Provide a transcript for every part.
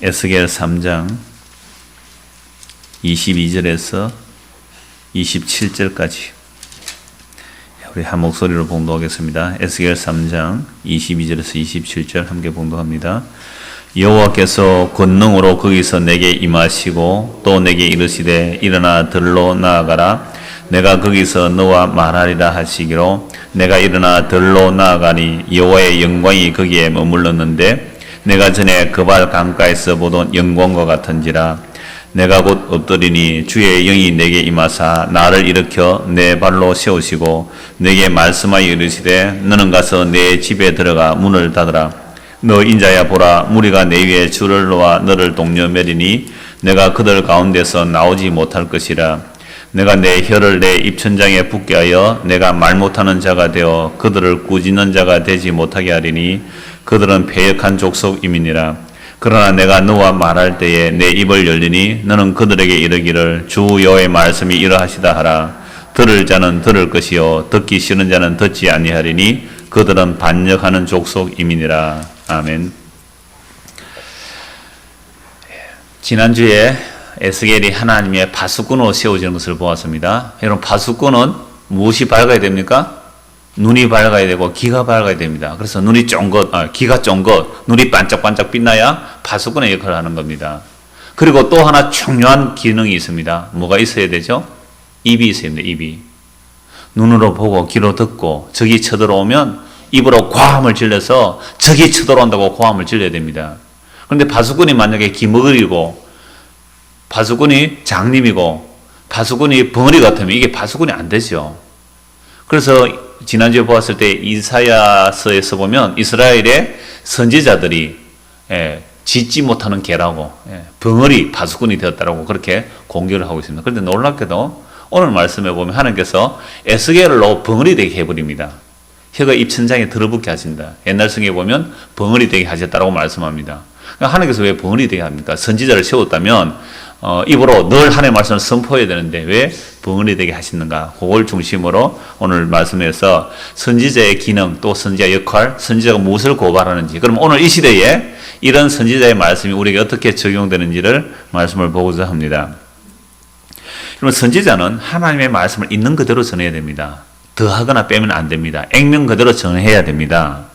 에스겔 3장 22절에서 27절까지 우리 한 목소리로 봉독하겠습니다. 에스겔 3장 22절에서 27절 함께 봉독합니다. 여호와께서 권능으로 거기서 내게 임하시고 또 내게 이르시되 일어나 들로 나아가라. 내가 거기서 너와 말하리라 하시기로 내가 일어나 들로 나아가니 여호와의 영광이 거기에 머물렀는데 내가 전에 그발 강가에서 보던 영광과 같은지라. 내가 곧 엎드리니 주의 영이 내게 임하사 나를 일으켜 내 발로 세우시고 내게 말씀하여 이르시되 너는 가서 내 집에 들어가 문을 닫으라. 너 인자야 보라, 무리가 내 위에 줄을 놓아 너를 동려 매리니 내가 그들 가운데서 나오지 못할 것이라. 내가 내 혀를 내 입천장에 붙게 하여 내가 말 못하는 자가 되어 그들을 꾸짖는 자가 되지 못하게 하리니 그들은 패역한 족속임이니라. 그러나 내가 너와 말할 때에 내 입을 열리니 너는 그들에게 이르기를 주 여호와의 말씀이 이러하시다 하라. 들을 자는 들을 것이요 듣기 싫은 자는 듣지 아니하리니 그들은 반역하는 족속임이니라. 아멘. 지난주에 에스겔이 하나님의 파수꾼으로 세워지는 것을 보았습니다. 여러분, 파수꾼은 무엇이 밝아야 됩니까? 눈이 밝아야 되고 귀가 밝아야 됩니다. 그래서 눈이 쫑긋, 귀가 쫑긋, 눈이 반짝반짝 빛나야 파수꾼의 역할을 하는 겁니다. 그리고 또 하나 중요한 기능이 있습니다. 뭐가 있어야 되죠? 입이 있어야 됩니다. 입이. 눈으로 보고 귀로 듣고 적이 쳐들어오면 입으로 고함을 질러서 적이 쳐들어온다고 고함을 질러야 됩니다. 그런데 파수꾼이 만약에 기머거리고 파수꾼이 장님이고 파수꾼이 벙어리 같으면 이게 파수꾼이 안 되죠. 그래서 지난주에 보았을 때 이사야서에서 보면 이스라엘의 선지자들이 짖지 못하는 개라고 벙어리 파수꾼이 되었다라고 그렇게 공격을 하고 있습니다. 그런데 놀랍게도 오늘 말씀에 보면 하나님께서 에스겔로 벙어리 되게 해버립니다. 혀가 입천장에 들어붙게 하신다. 옛날 성경에 보면 벙어리 되게 하셨다라고 말씀합니다. 그러니까 하나님께서 왜 벙어리 되게 합니까? 선지자를 세웠다면 입으로 늘 하나님의 말씀을 선포해야 되는데 왜 벙어리 되게 하시는가? 그걸 중심으로 오늘 말씀에서 선지자의 기능 또 선지자의 역할, 선지자가 무엇을 고발하는지, 그럼 오늘 이 시대에 이런 선지자의 말씀이 우리에게 어떻게 적용되는지를 말씀을 보고자 합니다. 그러면 선지자는 하나님의 말씀을 있는 그대로 전해야 됩니다. 더하거나 빼면 안 됩니다. 액면 그대로 전해야 됩니다.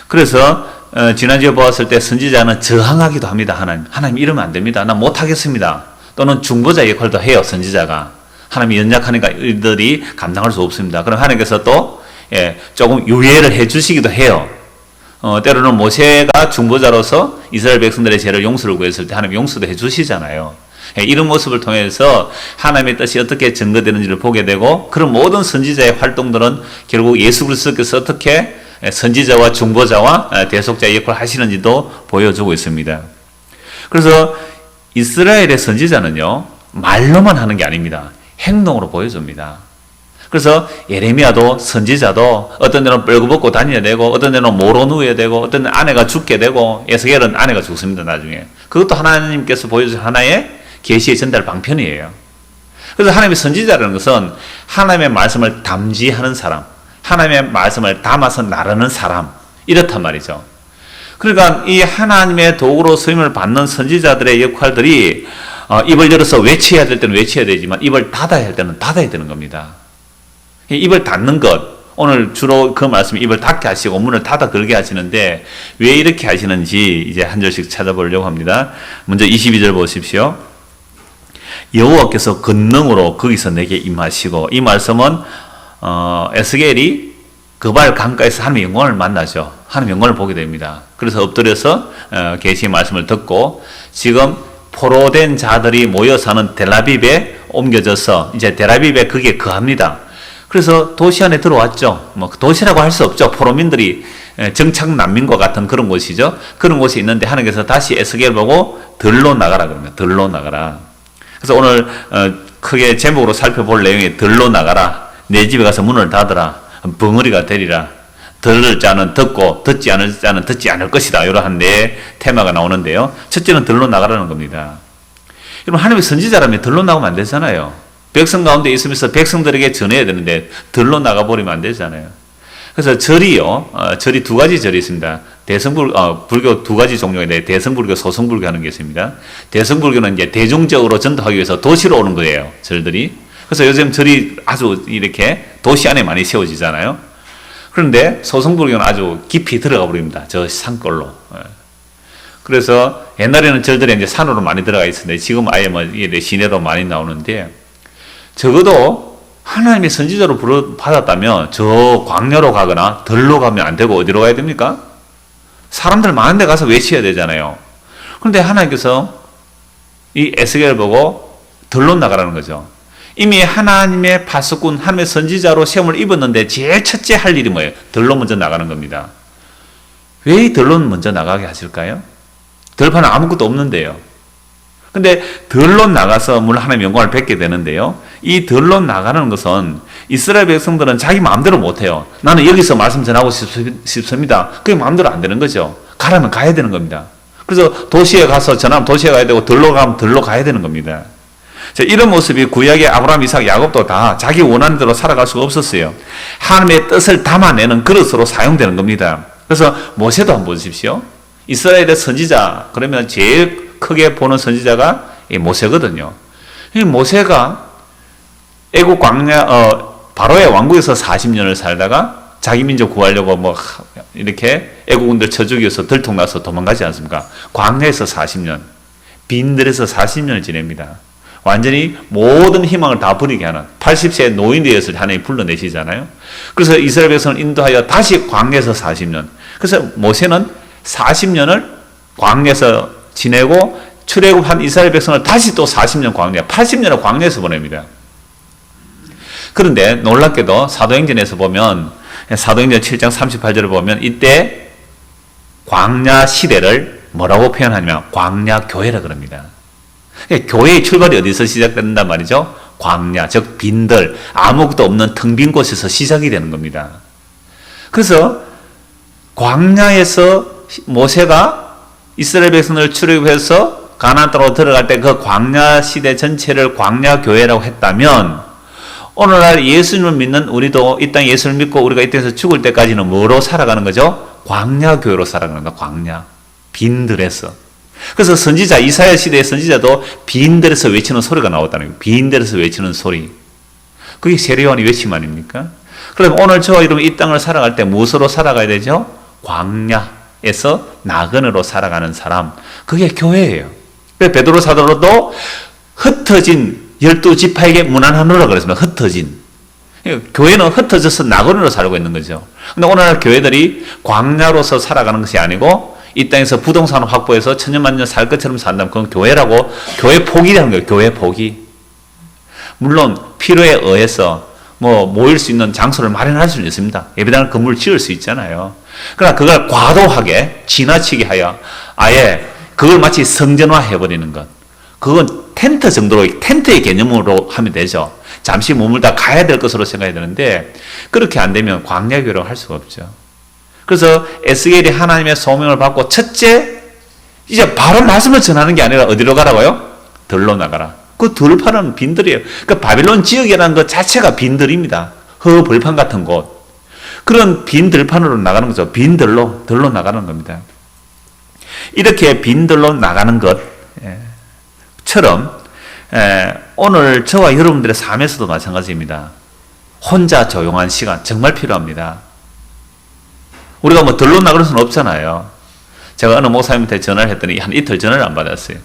그래서 지난주에 보았을 때 선지자는 저항하기도 합니다. 하나님 이러면 안 됩니다. 나 못하겠습니다. 또는 중보자 역할도 해요. 선지자가. 하나님이 연약하니까 이들이 감당할 수 없습니다. 그럼 하나님께서 또 조금 유예를 해주시기도 해요. 때로는 모세가 중보자로서 이스라엘 백성들의 죄를 용서를 구했을 때 하나님 용서도 해주시잖아요. 이런 모습을 통해서 하나님의 뜻이 어떻게 증거되는지를 보게 되고, 그런 모든 선지자의 활동들은 결국 예수 그리스도께서 어떻게 선지자와 중보자와 대속자의 역할을 하시는지도 보여주고 있습니다. 그래서 이스라엘의 선지자는요, 말로만 하는 게 아닙니다. 행동으로 보여줍니다. 그래서 예레미야도 선지자도 어떤 데는 뻘거벗고 다녀야 되고, 어떤 데는 모로 누워야 되고, 어떤 데는 아내가 죽게 되고, 에스겔은 아내가 죽습니다. 나중에. 그것도 하나님께서 보여준 하나의 계시의 전달 방편이에요. 그래서 하나님의 선지자라는 것은 하나님의 말씀을 담지하는 사람, 하나님의 말씀을 담아서 나르는 사람, 이렇단 말이죠. 그러니까 이 하나님의 도구로 쓰임을 받는 선지자들의 역할들이 입을 열어서 외쳐야 될 때는 외쳐야 되지만 입을 닫아야 할 때는 닫아야 되는 겁니다. 입을 닫는 것, 오늘 주로 그 말씀이 입을 닫게 하시고 문을 닫아 걸게 하시는데 왜 이렇게 하시는지 이제 한 절씩 찾아보려고 합니다. 먼저 22절 보십시오. 여호와께서 권능으로 거기서 내게 임하시고, 이 말씀은 에스겔이 그발 강가에서 하나님의 영광을 만나죠. 하나님의 영광을 보게 됩니다. 그래서 엎드려서 계시의 말씀을 듣고 지금 포로된 자들이 모여 사는 델아비브에 옮겨져서 이제 델아비브에 거기에 거합니다. 그래서 도시 안에 들어왔죠. 뭐 도시라고 할 수 없죠. 포로민들이 정착 난민과 같은 그런 곳이죠. 그런 곳이 있는데 하나님께서 다시 에스겔 보고 들로 나가라 그럽니다. 들로 나가라. 그래서 오늘 크게 제목으로 살펴볼 내용이 들로 나가라. 내 집에 가서 문을 닫으라. 벙어리가 되리라. 들을 자는 듣고 듣지 않을 자는 듣지 않을 것이다. 이러한 네 테마가 나오는데요. 첫째는 들로 나가라는 겁니다. 여러분, 하나님의 선지자라면 들로 나가면 안 되잖아요. 백성 가운데 있으면서 백성들에게 전해야 되는데 들로 나가버리면 안 되잖아요. 그래서 절이요. 절이 두 가지 절이 있습니다. 불교 두 가지 종류가 있는데 대승불교, 소승불교 하는 게 있습니다. 대승불교는 이제 대중적으로 전도하기 위해서 도시로 오는 거예요. 절들이. 그래서 요즘 절이 아주 이렇게 도시 안에 많이 세워지잖아요. 그런데 소승불교는 아주 깊이 들어가 버립니다. 저 산골로. 그래서 옛날에는 절들이 이제 산으로 많이 들어가 있었는데 지금 아예 뭐 시내로 많이 나오는데 적어도 하나님의 선지자로 받았다면 저 광야로 가거나 들로 가면 안 되고 어디로 가야 됩니까? 사람들 많은 데 가서 외쳐야 되잖아요. 그런데 하나님께서 이 에스겔을 보고 들로 나가라는 거죠. 이미 하나님의 파수꾼, 하나님의 선지자로 시험을 입었는데 제일 첫째 할 일이 뭐예요? 들로 먼저 나가는 겁니다. 왜 이 들로 먼저 나가게 하실까요? 들판은 아무것도 없는데요. 근데 들로 나가서 물론 하나님의 영광을 뵙게 되는데요. 이 들로 나가는 것은 이스라엘 백성들은 자기 마음대로 못해요. 나는 여기서 말씀 전하고 싶습니다. 그게 마음대로 안 되는 거죠. 가라면 가야 되는 겁니다. 그래서 도시에 가서 전하면 도시에 가야 되고 들로 가면 들로 가야 되는 겁니다. 자, 이런 모습이 구약의 아브라함, 이삭, 야곱도 다 자기 원하는 대로 살아갈 수가 없었어요. 하나님의 뜻을 담아내는 그릇으로 사용되는 겁니다. 그래서 모세도 한번 보십시오. 이스라엘의 선지자, 그러면 제일 크게 보는 선지자가 이 모세거든요. 이 모세가 애국 광야, 바로의 왕국에서 40년을 살다가 자기 민족 구하려고 뭐 이렇게 애국군들 쳐 죽여서 들통나서 도망가지 않습니까? 광야에서 40년, 빈들에서 40년을 지냅니다. 완전히 모든 희망을 다 버리게 하는 80세 노인 되었을 때 하나님이 불러내시잖아요. 그래서 이스라엘 백성을 인도하여 다시 광야에서 40년. 그래서 모세는 40년을 광야에서 지내고 출애굽한 이스라엘 백성을 다시 또 40년 광야, 80년을 광야에서 보냅니다. 그런데 놀랍게도 사도행전에서 보면 사도행전 7장 38절을 보면 이때 광야 시대를 뭐라고 표현하냐면 광야 교회라 그럽니다. 교회의 출발이 어디서 시작된단 말이죠? 광야, 즉 빈들, 아무것도 없는 텅 빈 곳에서 시작이 되는 겁니다. 그래서 광야에서 모세가 이스라엘 백성을 출애굽해서 가나안 땅으로 들어갈 때 그 광야 시대 전체를 광야 교회라고 했다면 오늘날 예수님을 믿는 우리도 이 땅에 예수를 믿고 우리가 이 땅에서 죽을 때까지는 뭐로 살아가는 거죠? 광야 교회로 살아가는 거예요. 광야. 빈들에서. 그래서 선지자, 이사야 시대의 선지자도 빈들에서 외치는 소리가 나왔다는 거예요. 빈들에서 외치는 소리. 그게 세례요한이 외침 아닙니까? 그럼 오늘 저와 여러분 이 땅을 살아갈 때 무엇으로 살아가야 되죠? 광야에서 나그네로 살아가는 사람. 그게 교회예요. 베드로 사도로도 흩어진 12지파에게 문안하노라 그랬습니다. 흩어진. 교회는 흩어져서 나그네로 살고 있는 거죠. 근데 오늘날 교회들이 광야로서 살아가는 것이 아니고 이 땅에서 부동산 확보해서 천년만년 살 것처럼 산다면 그건 교회라고, 교회 포기라는 거예요. 교회 포기. 물론 필요에 의해서 뭐 모일 수 있는 장소를 마련할 수는 있습니다. 예배당을 건물 지을 수 있잖아요. 그러나 그걸 과도하게 지나치게 하여 아예 그걸 마치 성전화 해버리는 것. 그건 텐트 정도로, 텐트의 개념으로 하면 되죠. 잠시 머물다 가야 될 것으로 생각이 되는데 그렇게 안 되면 광야교회라고 할 수가 없죠. 그래서 에스겔이 하나님의 소명을 받고 첫째 이제 바로 말씀을 전하는 게 아니라 어디로 가라고요? 들로 나가라. 그 들판은 빈들이에요. 그 바빌론 지역이라는 것 자체가 빈들입니다. 허벌판 같은 곳. 그런 빈 들판으로 나가는 거죠. 빈들로, 들로 나가는 겁니다. 이렇게 빈들로 나가는 것처럼 오늘 저와 여러분들의 삶에서도 마찬가지입니다. 혼자 조용한 시간 정말 필요합니다. 우리가 뭐 들로 나갈 수는 없잖아요. 제가 어느 목사님한테 전화를 했더니 한 이틀 전화를 안 받았어요.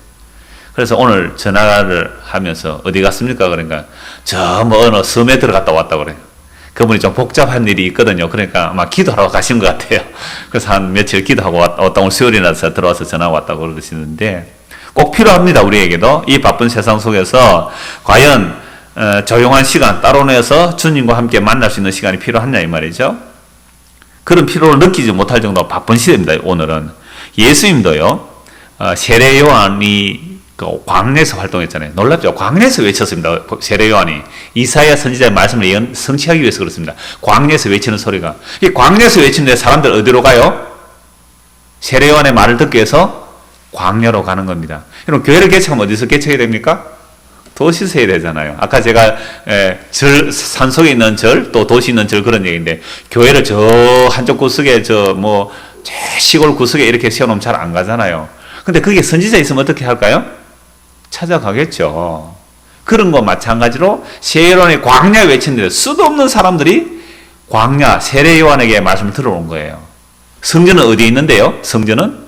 그래서 오늘 전화를 하면서 어디 갔습니까? 그러니까 저 뭐 어느 섬에 들어갔다 왔다 그래요. 그분이 좀 복잡한 일이 있거든요. 그러니까 아마 기도하러 가신 것 같아요. 그래서 한 며칠 기도하고 왔다 오늘 수요일이 나서 들어와서 전화 왔다고 그러시는데 꼭 필요합니다. 우리에게도 이 바쁜 세상 속에서 과연 조용한 시간 따로 내서 주님과 함께 만날 수 있는 시간이 필요하냐 이 말이죠. 그런 필요를 느끼지 못할 정도로 바쁜 시대입니다. 오늘은 예수님도요. 세례 요한이 그 광야에서 활동했잖아요. 놀랍죠? 광야에서 외쳤습니다. 세례 요한이 이사야 선지자의 말씀을 성취하기 위해서 그렇습니다. 광야에서 외치는 소리가. 이 광야에서 외치는데 사람들 어디로 가요? 세례 요한의 말을 듣기 위해서 광야로 가는 겁니다. 여러분 교회를 개척하면 어디서 개척해야 됩니까? 도시에서 해야 되잖아요. 아까 제가 산속에 있는 절, 또 도시 있는 절 그런 얘기인데 교회를 저 한쪽 구석에 저 뭐 제 시골 구석에 이렇게 세워놓으면 잘 안 가잖아요. 근데 그게 선지자 있으면 어떻게 할까요? 찾아가겠죠. 그런 거 마찬가지로 세례요한의 광야 외치는데 수도 없는 사람들이 광야 세례 요한에게 말씀을 들어온 거예요. 성전은 어디에 있는데요? 성전은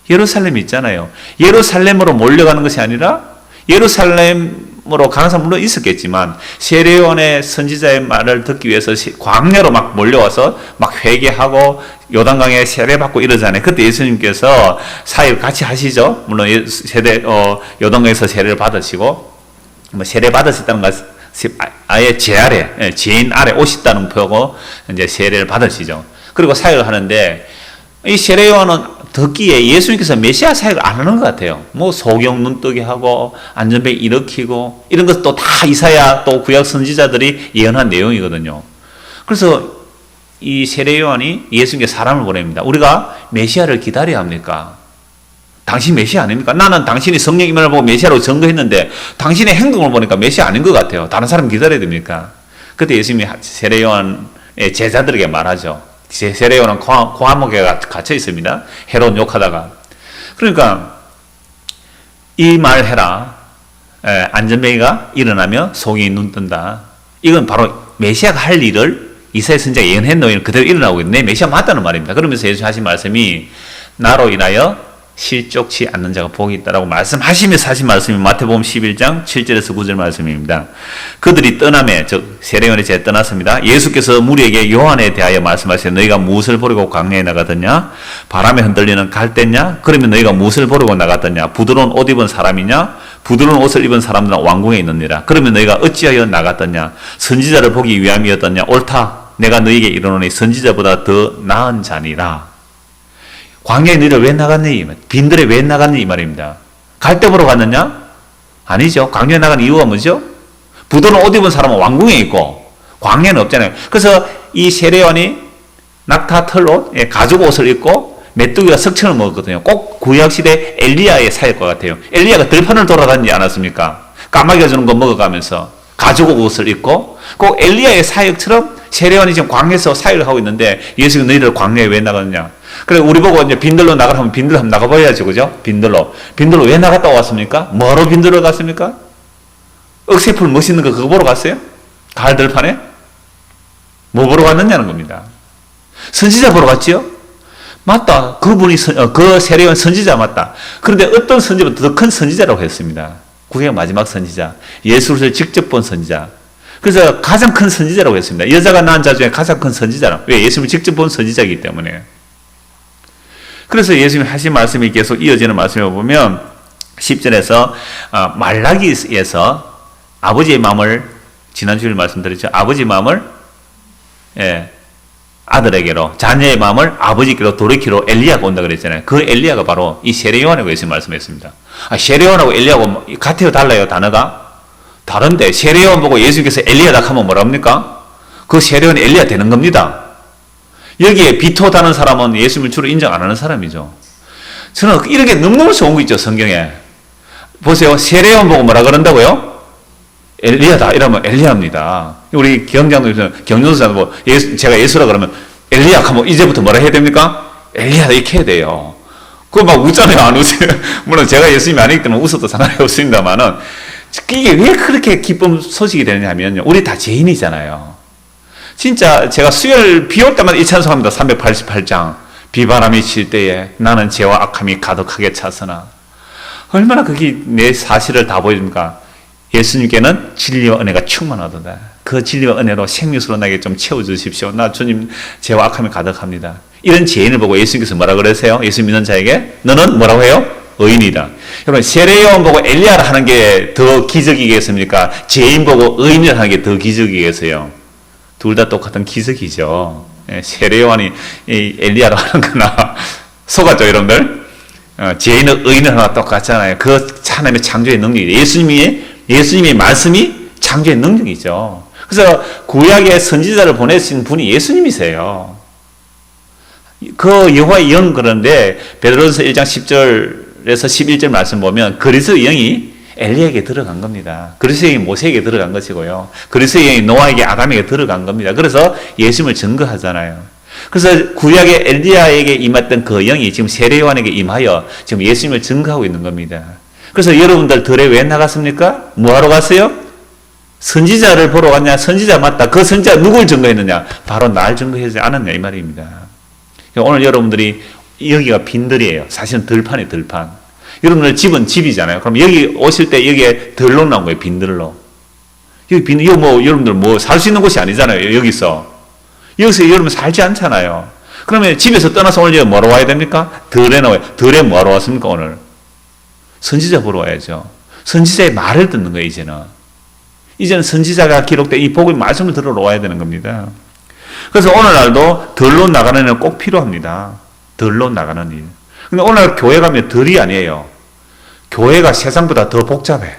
예루살렘에 있잖아요. 예루살렘으로 몰려가는 것이 아니라 예루살렘으로 가는 사람 물론 있었겠지만 세례 요한의 선지자의 말을 듣기 위해서 광야로 막 몰려와서 막 회개하고 요단강에 세례받고 이러잖아요. 그때 예수님께서 사역을 같이 하시죠. 물론 요단강에서 세례를 받으시고 뭐 세례 받으셨다는 것은 아예 죄인 아래 오셨다는 표고 이제 세례를 받으시죠. 그리고 사역을 하는데 이 세례 요한은 듣기에 예수님께서 메시아 사역을 안 하는 것 같아요. 뭐 소경 눈뜨게 하고 안전벨 일으키고 이런 것도 다 이사야 또 구약 선지자들이 예언한 내용이거든요. 그래서 이 세례 요한이 예수님께 사람을 보냅니다. 우리가 메시아를 기다려야 합니까? 당신 메시아 아닙니까? 나는 당신이 성령 임함을 보고 메시아로 증거했는데 당신의 행동을 보니까 메시아 아닌 것 같아요. 다른 사람 기다려야 됩니까? 그때 예수님이 세례 요한의 제자들에게 말하죠. 세례 요한은 고아목에 갇혀 있습니다. 헤롯 욕하다가. 그러니까 이 말 해라. 안전뱅이가 일어나며 송이 눈 뜬다. 이건 바로 메시아가 할 일을 이사야 선지자가 예언했노니 그대로 일어나고 있는데 메시아 맞다는 말입니다. 그러면서 예수님 하신 말씀이 나로 인하여 실족치 않는 자가 복이 있다라고 말씀하시면서 하신 말씀이 마태복음 11장 7절에서 9절 말씀입니다. 그들이 떠남에 즉 세례 요한이 제 떠났습니다. 예수께서 무리에게 요한에 대하여 말씀하시되 너희가 무엇을 보려고 광야에 나갔더냐? 바람에 흔들리는 갈대냐? 그러면 너희가 무엇을 보려고 나갔더냐? 부드러운 옷 입은 사람이냐? 부드러운 옷을 입은 사람들은 왕궁에 있느니라. 그러면 너희가 어찌하여 나갔더냐? 선지자를 보기 위함이었더냐? 옳다. 내가 너희에게 이르노니 선지자보다 더 나은 자니라. 광야에 너희를 왜 나갔니? 빈들에 왜 나갔니? 이 말입니다. 갈대 보러 갔느냐? 아니죠. 광야에 나간 이유가 뭐죠? 부드러운 옷 입은 사람은 왕궁에 있고 광야는 없잖아요. 그래서 이 세례 요한이 낙타 털옷, 가죽 옷을 입고 메뚜기가 석청을 먹었거든요. 꼭 구약시대 엘리야의 사역과 같아요. 엘리야가 들판을 돌아다니지 않았습니까? 까마귀가 주는 거 먹어가면서 가죽 옷을 입고 꼭 엘리야의 사역처럼 세례 요한이 지금 광야에서 사역을 하고 있는데 예수가 너희들 광야에 왜 나갔느냐? 그래 우리 보고 이제 빈들로 나가라면 빈들로 한번 나가봐야죠, 그죠? 빈들로 왜 나갔다 왔습니까? 뭐로 빈들로 갔습니까? 억새풀 멋있는 거 그거 보러 갔어요? 가을 들판에? 뭐 보러 갔느냐는 겁니다. 선지자 보러 갔지요? 맞다. 그분이 그 세례 요한 선지자 맞다. 그런데 어떤 선지자보다 더 큰 선지자라고 했습니다. 구약 마지막 선지자, 예수를 직접 본 선지자. 그래서 가장 큰 선지자라고 했습니다. 여자가 낳은 자 중에 가장 큰 선지자라. 왜? 예수님을 직접 본 선지자이기 때문에. 그래서 예수님이 하신 말씀이 계속 이어지는 말씀을 보면 10절에서 말라기에서 아버지의 마음을 지난주에 말씀드렸죠. 아버지의 마음을 아들에게로 자녀의 마음을 아버지께로 돌이키로 엘리야가 온다 그랬잖아요. 그 엘리야가 바로 이 세례 요한이라고 예수님 말씀했습니다. 세례 요한하고 엘리야하고 같아요 달라요 단어가? 다른데 세례 요한 보고 예수님께서 엘리야다 하면 뭐랍니까? 그 세례 요한이 엘리야 되는 겁니다. 여기에 비토다는 사람은 예수님을 주로 인정 안 하는 사람이죠. 저는 이렇게 너무너무 좋은 거 있죠, 성경에. 보세요. 세례 요한 보고 뭐라 그런다고요? 엘리야다. 이러면 엘리야입니다. 우리 경전도사도 뭐 제가 예수라 그러면 엘리야 하면 이제부터 뭐라 해야 됩니까? 엘리야다 이렇게 해야 돼요. 그거 막 웃잖아요. 안 웃어요. 물론 제가 예수님이 아니기 때문에 웃어도 상관이 없습니다만은 이게 왜 그렇게 기쁨 소식이 되느냐면요. 우리 다 죄인이잖아요. 진짜 제가 수요일 비 올 때마다 이 찬송합니다. 388장 비바람이 칠 때에 나는 죄와 악함이 가득하게 찼으나 얼마나 그게 내 사실을 다 보여줍니까? 예수님께는 진리와 은혜가 충만하도다. 그 진리와 은혜로 생명수로 나에게 좀 채워주십시오. 나 주님 죄와 악함이 가득합니다. 이런 죄인을 보고 예수님께서 뭐라 그러세요? 예수 믿는 자에게 너는 뭐라고 해요? 의인이다. 여러분 세례 요한 보고 엘리야를 하는 게 더 기적이겠습니까? 죄인 보고 의인을 하는 게 더 기적이겠어요? 둘 다 똑같은 기적이죠. 세례 요한이 엘리야로 하는 거나 속았죠, 여러분들? 죄인은 의인을 하나 똑같잖아요. 그 하나님의 창조의 능력이 예수님의 말씀이 창조의 능력이죠. 그래서 구약의 선지자를 보내신 분이 예수님이세요. 그 여호와의 영 그런데 베드로전서 1장 10절에서 11절 말씀 보면 그리스도의 영이 엘리에게 들어간 겁니다. 그리스도의 영이 모세에게 들어간 것이고요. 그리스도의 영이 노아에게 아담에게 들어간 겁니다. 그래서 예수님을 증거하잖아요. 그래서 구약의 엘리야에게 임했던 그 영이 지금 세례 요한에게 임하여 지금 예수님을 증거하고 있는 겁니다. 그래서 여러분들 들에 왜 나갔습니까? 뭐하러 갔어요? 선지자를 보러 갔냐? 선지자 맞다. 그 선지자 누굴 증거했느냐? 바로 날 증거하지 않았냐 이 말입니다. 오늘 여러분들이 여기가 빈들이에요. 사실은 들판이에요. 들판. 여러분들 집은 집이잖아요. 그럼 여기 오실 때 여기에 들로 나온 거예요. 빈들로. 여기 빈, 이거 뭐 여러분들 뭐 살 수 있는 곳이 아니잖아요. 여기서 여러분 살지 않잖아요. 그러면 집에서 떠나서 오늘 여기 뭐로 와야 됩니까? 들에 나와요. 들에 뭐하러 왔습니까 오늘? 선지자 보러 와야죠. 선지자의 말을 듣는 거예요 이제는 선지자가 기록된 이 복의 말씀을 들으러 와야 되는 겁니다. 그래서 오늘날도 들로 나가는 일은 꼭 필요합니다. 들로 나가는 일. 근데 오늘 교회 가면 들이 아니에요. 교회가 세상보다 더 복잡해.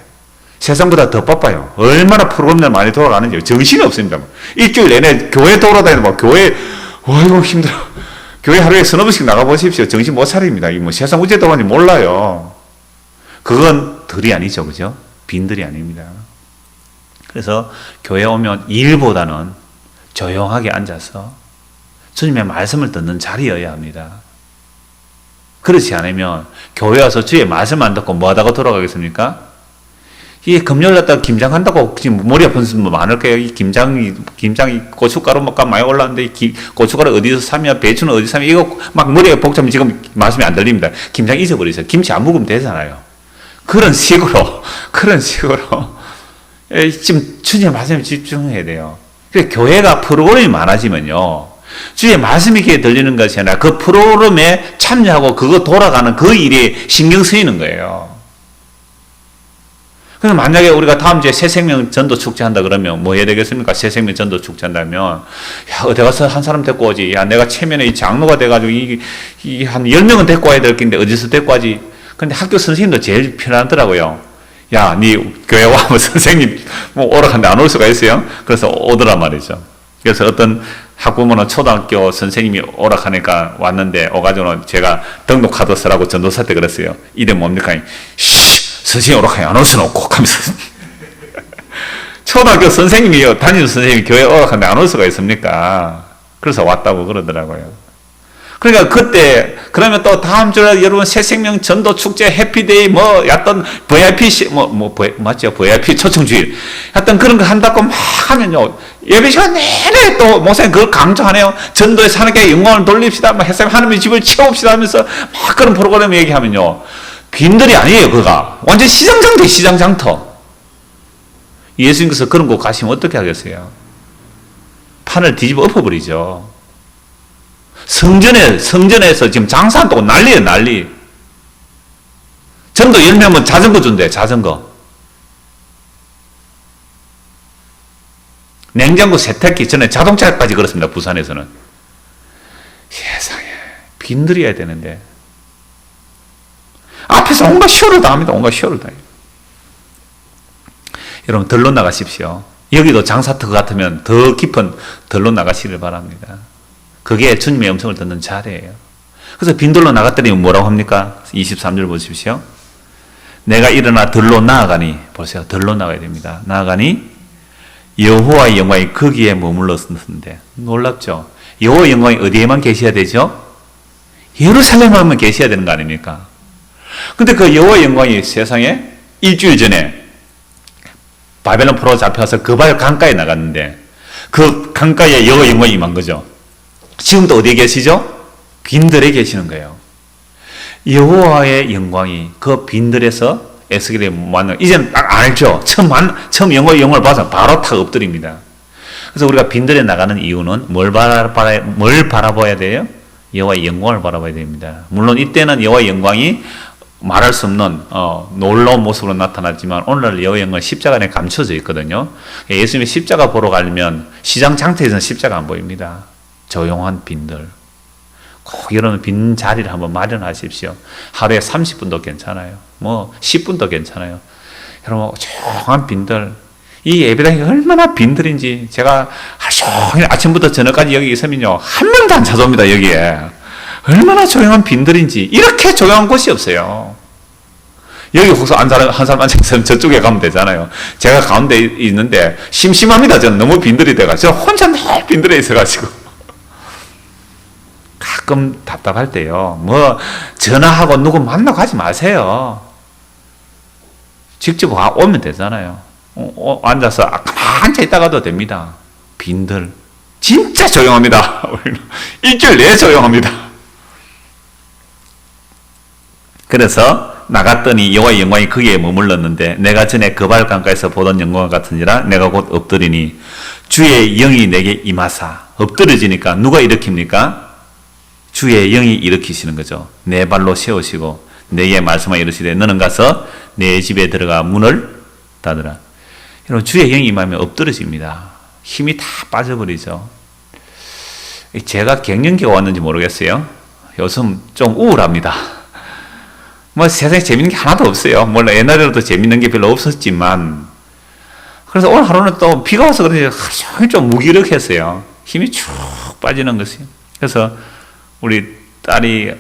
세상보다 더 바빠요. 얼마나 프로그램들 많이 돌아가는지 정신이 없습니다. 일주일 내내 교회 돌아다니는 교회 어이구 힘들어. 교회 하루에 서너 번씩 나가보십시오. 정신 못 차립니다. 이 뭐 세상 어째 돌아가는지 몰라요. 그건 들이 아니죠. 그죠? 빈들이 아닙니다. 그래서 교회 오면 일보다는 조용하게 앉아서 주님의 말씀을 듣는 자리여야 합니다. 그렇지 않으면 교회 와서 주의 말씀 안 듣고 뭐 하다가 돌아가겠습니까? 이 금요일 났다가 김장한다고 지금 머리 아픈 분 많을 거예요. 이 김장이 고춧가루 값 많이 올랐는데 고춧가루 어디서 사면 배추는 어디서 사면 이거 막 머리가 복잡해 지금 말씀이 안 들립니다. 김장 잊어버리세요. 김치 안 먹으면 되잖아요. 그런 식으로 지금 주님의 말씀에 집중해야 돼요. 그래서 교회가 프로그램이 많아지면요. 주의 말씀이 귀에 들리는 것이 아니라 그 프로그램에 참여하고 그거 돌아가는 그 일이 신경 쓰이는 거예요. 그래서 만약에 우리가 다음 주에 새생명 전도 축제 한다 그러면 뭐 해야 되겠습니까? 새생명 전도 축제 한다면, 야, 어디 가서 한 사람 데리고 오지. 야, 내가 체면에 이 장로가 돼가지고 한 10명은 데리고 와야 될 텐데 어디서 데리고 와지? 근데 학교 선생님도 제일 편하더라고요. 야, 니 교회 와면 선생님 뭐 오라 하는데 안 올 수가 있어요? 그래서 오더란 말이죠. 그래서 어떤 학부모는 초등학교 선생님이 오락하니까 왔는데 오가지고는 제가 등록카드 쓰라고 전도사 때 그랬어요. 이름 뭡니까? 선생님 오락하니 안 올 수는 없고 하면서 초등학교 선생님이요. 담임 선생님이 교회 오락하는데 안 올 수가 있습니까? 그래서 왔다고 그러더라고요. 그러니까 그때 그러면 또 다음 주에 여러분 새생명 전도 축제 해피데이 뭐 였던 VIP 맞죠? VIP 초청주일 했던 그런 거 한다고 막 하면요. 예배 시간 내내 또 목사님 그걸 강조하네요. 전도에 사는 게 영광을 돌립시다. 뭐 햇살 하나님의 집을 채웁시다 하면서 막 그런 프로그램 얘기하면요. 빈들이 아니에요. 그가 완전 시장장터 시장장터. 예수님께서 그런 곳 가시면 어떻게 하겠어요? 판을 뒤집어 엎어버리죠. 성전에서 지금 장사한다고 난리예요, 난리. 전도 10명은 자전거 준대, 자전거. 냉장고 세탁기 전에 자동차까지 그렇습니다, 부산에서는. 세상에, 빈들이어야 되는데. 앞에서 온갖 쇼를 다 합니다, 온갖 쇼를 다 해요. 여러분, 덜로 나가십시오. 여기도 장사터 같으면 더 깊은 덜로 나가시길 바랍니다. 그게 주님의 음성을 듣는 자리예요. 그래서 빈들로 나갔더니 뭐라고 합니까? 23절 보십시오. 내가 일어나 들로 나아가니, 보세요. 들로 나가야 됩니다. 나아가니 여호와의 영광이 거기에 머물렀는데, 놀랍죠? 여호와의 영광이 어디에만 계셔야 되죠? 예루살렘에만 계셔야 되는 거 아닙니까? 근데 그 여호와의 영광이 세상에 일주일 전에 바벨론 포로가 잡혀서 그발 강가에 나갔는데 그 강가에 여호와의 영광이 임한 거죠. 지금도 어디에 계시죠? 빈들에 계시는 거예요. 여호와의 영광이 그 빈들에서 에스겔에 만나. 이제는 딱 알죠. 처음 여호와의 영광을 봐서 바로 탁 엎드립니다. 그래서 우리가 빈들에 나가는 이유는 뭘 바라봐야 돼요? 여호와의 영광을 바라봐야 됩니다. 물론 이때는 여호와의 영광이 말할 수 없는 놀라운 모습으로 나타났지만 오늘날 여호와의 영광은 십자가 안에 감춰져 있거든요. 예수님이 십자가 보러 가려면 시장 장터에서는 십자가 안 보입니다. 조용한 빈들. 꼭 여러분 빈 자리를 한번 마련하십시오. 하루에 30분도 괜찮아요. 뭐 10분도 괜찮아요. 여러분 조용한 빈들. 이 예배당이 얼마나 빈들인지 제가 아침부터 저녁까지 여기 있으면요. 한 명도 안 찾아옵니다. 여기에. 얼마나 조용한 빈들인지. 이렇게 조용한 곳이 없어요. 여기 혹시 한 사람 앉아있으면 저쪽에 가면 되잖아요. 제가 가운데 있는데 심심합니다. 저는 너무 빈들이 돼가지고. 혼자 늘 빈들에 있어가지고. 가끔 답답할 때요. 뭐 전화하고 누구 만나고 하지 마세요. 직접 오면 되잖아요. 앉아서 앉아 있다가도 됩니다. 빈들 진짜 조용합니다. 일주일 내에 조용합니다. 그래서 나갔더니 여호와의 영광이 거기에 머물렀는데 내가 전에 그발 강가에서 보던 영광과 같으니라. 내가 곧 엎드리니 주의 영이 내게 임하사. 엎드려지니까 누가 일으킵니까? 주의 영이 일으키시는 거죠. 내 발로 세우시고 내게 말씀하여 이르시되 너는 가서 내 집에 들어가 문을 닫으라. 여러분 주의 영이 임하면 엎드려집니다. 힘이 다 빠져버리죠. 제가 갱년기가 왔는지 모르겠어요. 요즘 좀 우울합니다. 뭐 세상에 재밌는 게 하나도 없어요. 몰라 옛날에도 재밌는 게 별로 없었지만 그래서 오늘 하루는 또 비가 와서 그런지 하루 종일 좀 무기력했어요. 힘이 쭉 빠지는 것이요. 그래서 우리 딸이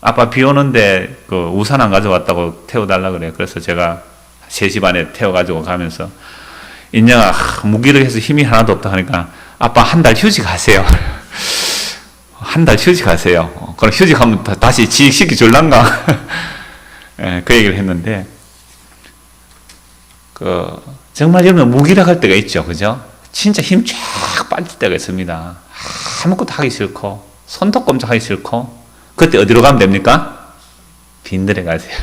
아빠 비 오는데 그 우산 안 가져왔다고 태워달라 그래요. 그래서 제가 3시 반에 태워가지고 가면서 인정아 무기력해서 힘이 하나도 없다 하니까 아빠 한 달 휴직하세요. 한 달 휴직하세요. 그럼 휴직하면 다시 지식시키 줄란가? 예, 그 얘기를 했는데 정말 여러분 무기력할 때가 있죠. 그죠? 진짜 힘 쫙 빠질 때가 있습니다. 아무것도 하기 싫고 손도 꼼짝하기 싫고 그때 어디로 가면 됩니까? 빈들에 가세요.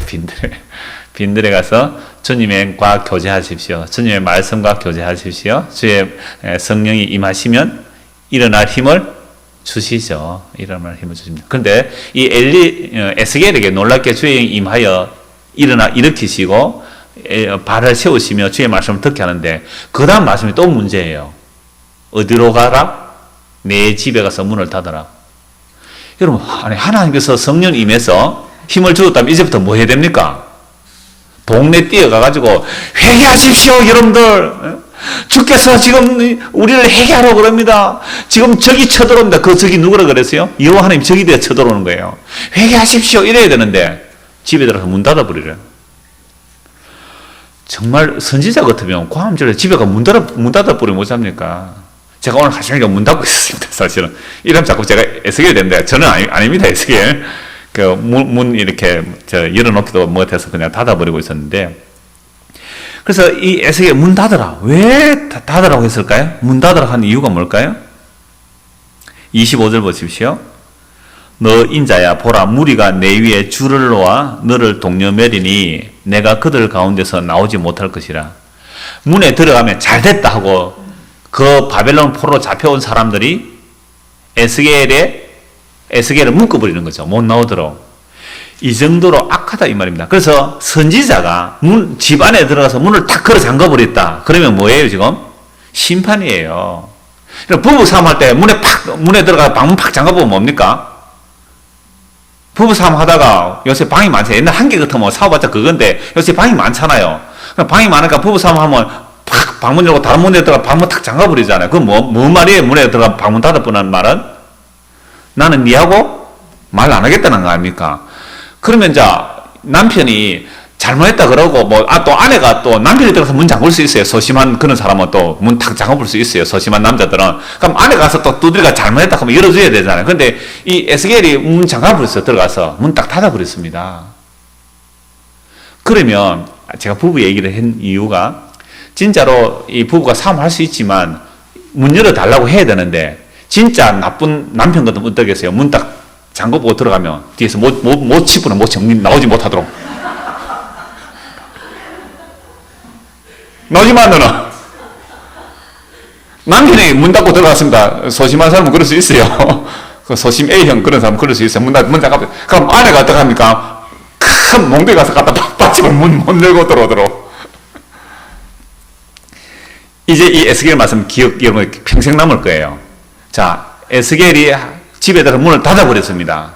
빈들에 가서 주님과 교제하십시오. 주님의 말씀과 교제하십시오. 주의 성령이 임하시면 일어날 힘을 주시죠. 일어날 힘을 주십니다. 그런데 이 에스겔에게 놀랍게 주의 영이 임하여 일으키시고 발을 세우시며 주의 말씀을 듣게 하는데 그 다음 말씀이 또 문제예요. 어디로 가라? 내 집에 가서 문을 닫아라. 여러분, 아니 하나님께서 성령 임해서 힘을 주었다면 이제부터 뭐 해야 됩니까? 동네 뛰어가가지고 회개하십시오, 여러분들. 주께서 지금 우리를 회개하라고 그럽니다. 지금 적이 쳐들어옵니다. 그 적이 누구라 그랬어요? 여호와 하나님 적이 되어 쳐들어오는 거예요. 회개하십시오 이래야 되는데 집에 들어가서 문 닫아버리래요. 정말 선지자 같으면 광음절에 집에 가서 문 닫아버리면 못 잡니까? 제가 오늘 하시니까 문 닫고 있었습니다. 사실은 이러면 자꾸 제가 에스겔이 되는데 저는 아닙니다. 에스겔 문 이렇게 열어놓기도 못해서 그냥 닫아버리고 있었는데 그래서 이 에스겔 문 닫으라. 왜 닫으라고 했을까요? 문 닫으라 한 이유가 뭘까요? 25절 보십시오. 너 인자야 보라 무리가 내 위에 줄을 놓아 너를 동료매리니 내가 그들 가운데서 나오지 못할 것이라. 문에 들어가면 잘됐다 하고 그 바벨론 포로로 잡혀온 사람들이 에스겔을 묶어버리는 거죠. 못 나오도록. 이 정도로 악하다 이 말입니다. 그래서 선지자가 집 안에 들어가서 문을 탁 걸어 잠가버렸다. 그러면 뭐예요 지금? 심판이에요. 부부싸움 할 때 문에 들어가 방문 팍 잠가보면 뭡니까? 부부싸움 하다가 요새 방이 많잖아요. 옛날 한개 같으면 사업하자 그건데 요새 방이 많잖아요. 방이 많으니까 부부싸움 하면 팍 방문 열고 다른 문에 들어가 방문 탁 잠가버리잖아요. 그건 뭔 말이에요? 문에 들어가 방문 닫아보는 말은? 나는 니하고 말 안 하겠다는 거 아닙니까? 그러면 남편이 잘못했다 그러고 또 아내가 또 남편이 들어가서 문 잠글 수 있어요. 소심한 그런 사람은 또 문 탁 잠궈볼 수 있어요. 소심한 남자들은. 그럼 아내가 가서 또 두드리가 잘못했다 하면 열어줘야 되잖아요. 근데 이 에스겔이 문 잠가버렸어요. 들어가서 문 딱 닫아버렸습니다. 그러면 제가 부부 얘기를 한 이유가 진짜로 이 부부가 싸움할 수 있지만 문 열어달라고 해야 되는데 진짜 나쁜 남편 같으면 어떻겠어요? 문 딱 잠궈보고 들어가면 뒤에서 못 치부는 못 나오지 못하도록. 나오지 마, 너는. 남편이 문 닫고 들어갔습니다. 소심한 사람은 그럴 수 있어요. 그 소심 A형 그런 사람은 그럴 수 있어요. 문 잠가면. 그럼 아내가 어떻게 합니까? 큰 몽둥이 가서 갖다 빠지면 문 못 열고 들어오도록. 이제 이 에스겔 말씀 여러분 평생 남을 거예요. 자, 에스겔이 집에 들어가 문을 닫아버렸습니다.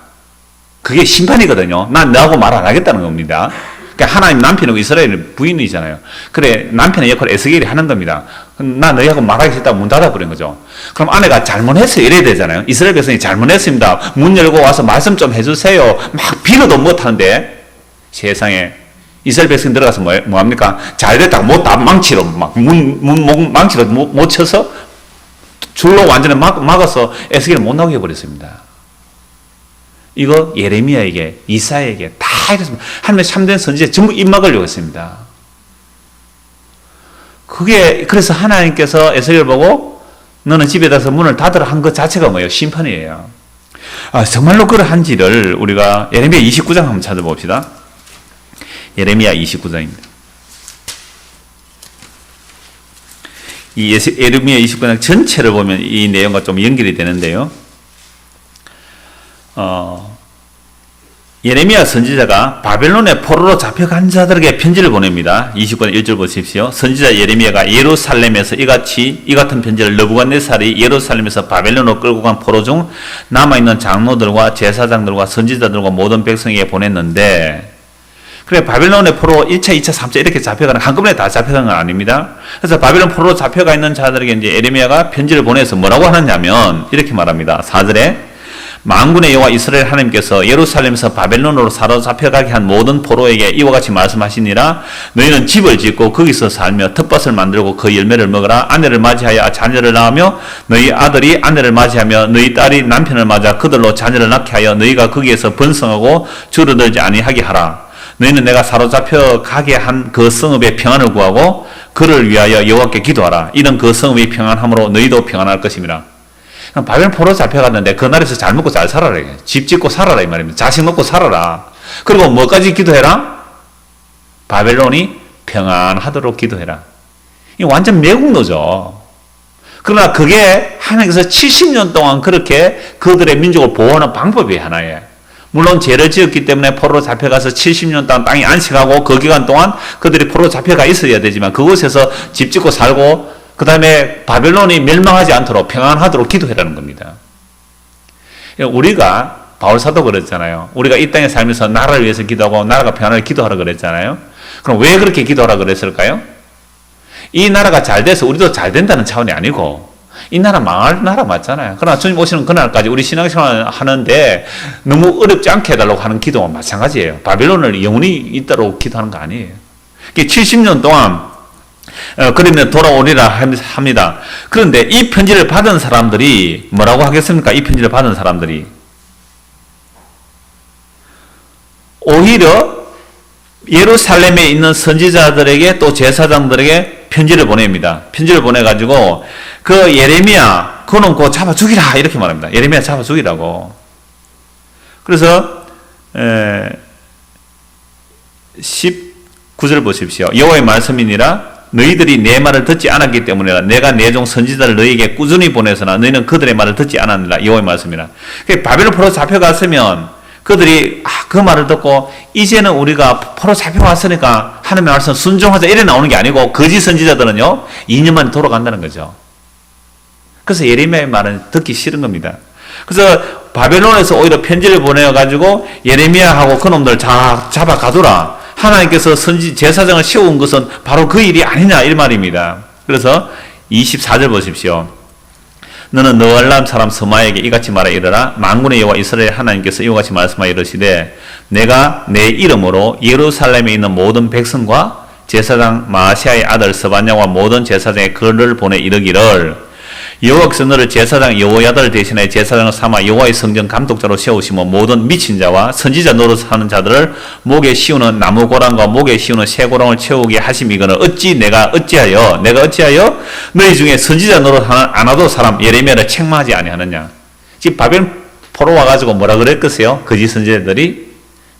그게 심판이거든요. 난 너하고 말 안 하겠다는 겁니다. 그러니까 하나님 남편이고 이스라엘 부인이잖아요. 그래 남편의 역할을 에스겔이 하는 겁니다. 나 너희하고 말하기 싫다고 문 닫아버린 거죠. 그럼 아내가 잘못했어 이래야 되잖아요. 이스라엘 백성이 잘못했습니다. 문 열고 와서 말씀 좀 해주세요. 막 빌어도 못하는데 세상에 이스라엘 백성 들어가서 뭐합니까? 잘됐다고 망치로 망치로 못 쳐서 줄로 완전히 막아서 에스겔을 못 나오게 해버렸습니다. 이거 예레미야에게, 이사야에게 다 이랬습니다. 하나님의 참된 선지자에 전부 입 막으려고 했습니다. 그래서 하나님께서 에스겔을 보고 너는 집에 가서 문을 닫으라 한 것 자체가 뭐예요? 심판이에요. 정말로 그러한지를 우리가 예레미야 29장 한번 찾아봅시다. 예레미야 29장입니다. 이 예레미야 29장 전체를 보면 이 내용과 좀 연결이 되는데요. 예레미야 선지자가 바벨론의 포로로 잡혀간 자들에게 편지를 보냅니다. 29장 1절 보십시오. 선지자 예레미야가 예루살렘에서 이 같은 편지를 느부갓네살이 예루살렘에서 바벨론으로 끌고 간 포로 중 남아있는 장로들과 제사장들과 선지자들과 모든 백성에게 보냈는데, 그래, 바벨론의 포로 1차, 2차, 3차 이렇게 잡혀가는, 한꺼번에 다 잡혀간 건 아닙니다. 그래서 바벨론 포로로 잡혀가 있는 자들에게 이제 예레미야가 편지를 보내서 뭐라고 하느냐면, 이렇게 말합니다. 4절에, 만군의 여호와 이스라엘 하나님께서 예루살렘에서 바벨론으로 사로잡혀가게 한 모든 포로에게 이와 같이 말씀하시니라. 너희는 집을 짓고 거기서 살며 텃밭을 만들고 그 열매를 먹으라. 아내를 맞이하여 자녀를 낳으며 너희 아들이 아내를 맞이하며 너희 딸이 남편을 맞아 그들로 자녀를 낳게 하여 너희가 거기에서 번성하고 줄어들지 아니하게 하라. 너희는 내가 사로잡혀 가게 한 그 성읍의 평안을 구하고 그를 위하여 여호와께 기도하라. 이는 그 성읍이 평안함으로 너희도 평안할 것입니다. 바벨론 포로 잡혀갔는데 그 나라에서 잘 먹고 잘 살아라. 집 짓고 살아라 이 말입니다. 자식 먹고 살아라. 그리고 뭐까지 기도해라? 바벨론이 평안하도록 기도해라. 이 완전 매국노죠. 그러나 그게 하나님께서 70년 동안 그렇게 그들의 민족을 보호하는 방법이 하나예요. 물론 죄를 지었기 때문에 포로로 잡혀가서 70년 동안 땅에 안식하고 그 기간 동안 그들이 포로로 잡혀가 있어야 되지만 그곳에서 집 짓고 살고 그 다음에 바벨론이 멸망하지 않도록 평안하도록 기도해라는 겁니다. 우리가 바울사도 그랬잖아요. 우리가 이 땅에 살면서 나라를 위해서 기도하고 나라가 평안을 기도하라 그랬잖아요. 그럼 왜 그렇게 기도하라 그랬을까요? 이 나라가 잘 돼서 우리도 잘 된다는 차원이 아니고 이 나라 망할 나라 맞잖아요. 그러나 주님 오시는 그날까지 우리 신앙생활 하는데 너무 어렵지 않게 해달라고 하는 기도와 마찬가지예요. 바벨론을 영원히 있도록 기도하는 거 아니에요. 70년 동안 그러면 돌아오리라 합니다. 그런데 이 편지를 받은 사람들이 뭐라고 하겠습니까? 이 편지를 받은 사람들이 오히려 예루살렘에 있는 선지자들에게 또 제사장들에게 편지를 보냅니다. 편지를 보내가지고 그 예레미야 그놈 그 잡아 죽이라 이렇게 말합니다. 예레미야 잡아 죽이라고. 그래서 19절 보십시오. 여호와의 말씀이니라. 너희들이 내 말을 듣지 않았기 때문이라. 내가 내 종 선지자를 너희에게 꾸준히 보내서나 너희는 그들의 말을 듣지 않았느라. 여호와의 말씀이라. 바벨론 포로 잡혀갔으면 그들이 그 말을 듣고 이제는 우리가 포로 잡혀왔으니까 하나님의 말씀 순종하자 이래 나오는 게 아니고 거짓 선지자들은요 2년만 돌아간다는 거죠. 그래서 예레미야의 말은 듣기 싫은 겁니다. 그래서 바벨론에서 오히려 편지를 보내가지고 예레미야하고 그놈들 잡아가두라. 하나님께서 제사장을 세운 것은 바로 그 일이 아니냐 이 말입니다. 그래서 24절 보십시오. 너는 너알람 사람 서마에게 이같이 말하 이르라. 만군의 여호와 이스라엘 하나님께서 이와 같이 말씀하여 이르시되 내가 내 이름으로 예루살렘에 있는 모든 백성과 제사장 마아시아의 아들 스바냐와 모든 제사장의 글을 보내 이르기를 여호와께서 너를 제사장 여호야다를 대신하여 제사장을 삼아 여호와의 성전 감독자로 세우시며 모든 미친 자와 선지자 노릇하는 자들을 목에 씌우는 나무 고랑과 목에 씌우는 새 고랑을 채우게 하심이거늘 내가 어찌하여 너희 중에 선지자 노릇 안 하도 사람 예레미야를 책망하지 아니하느냐. 지금 바벨론 포로 와가지고 뭐라 그랬겠어요? 거짓 선지자들이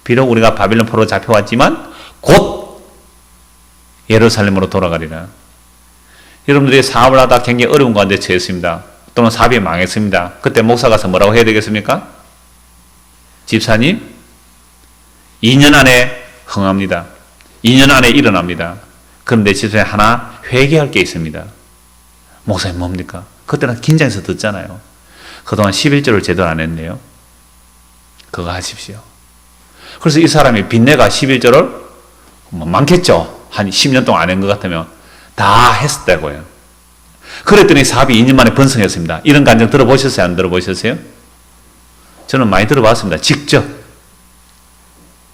비록 우리가 바벨론 포로 잡혀왔지만 곧 예루살렘으로 돌아가리라. 여러분들이 사업을 하다 굉장히 어려운 가운데 처했습니다. 또는 사업이 망했습니다. 그때 목사 가서 뭐라고 해야 되겠습니까? 집사님, 2년 안에 흥합니다. 2년 안에 일어납니다. 그런데 집사님 하나 회개할 게 있습니다. 목사님 뭡니까? 그때는 긴장해서 듣잖아요. 그동안 11조를 제대로 안 했네요. 그거 하십시오. 그래서 이 사람이 빚내가 11조를 많겠죠. 한 10년 동안 안 한 것 같으면 다 했었다고요. 그랬더니 사업이 2년 만에 번성했습니다. 이런 간증 들어보셨어요? 안 들어보셨어요? 저는 많이 들어봤습니다. 직접.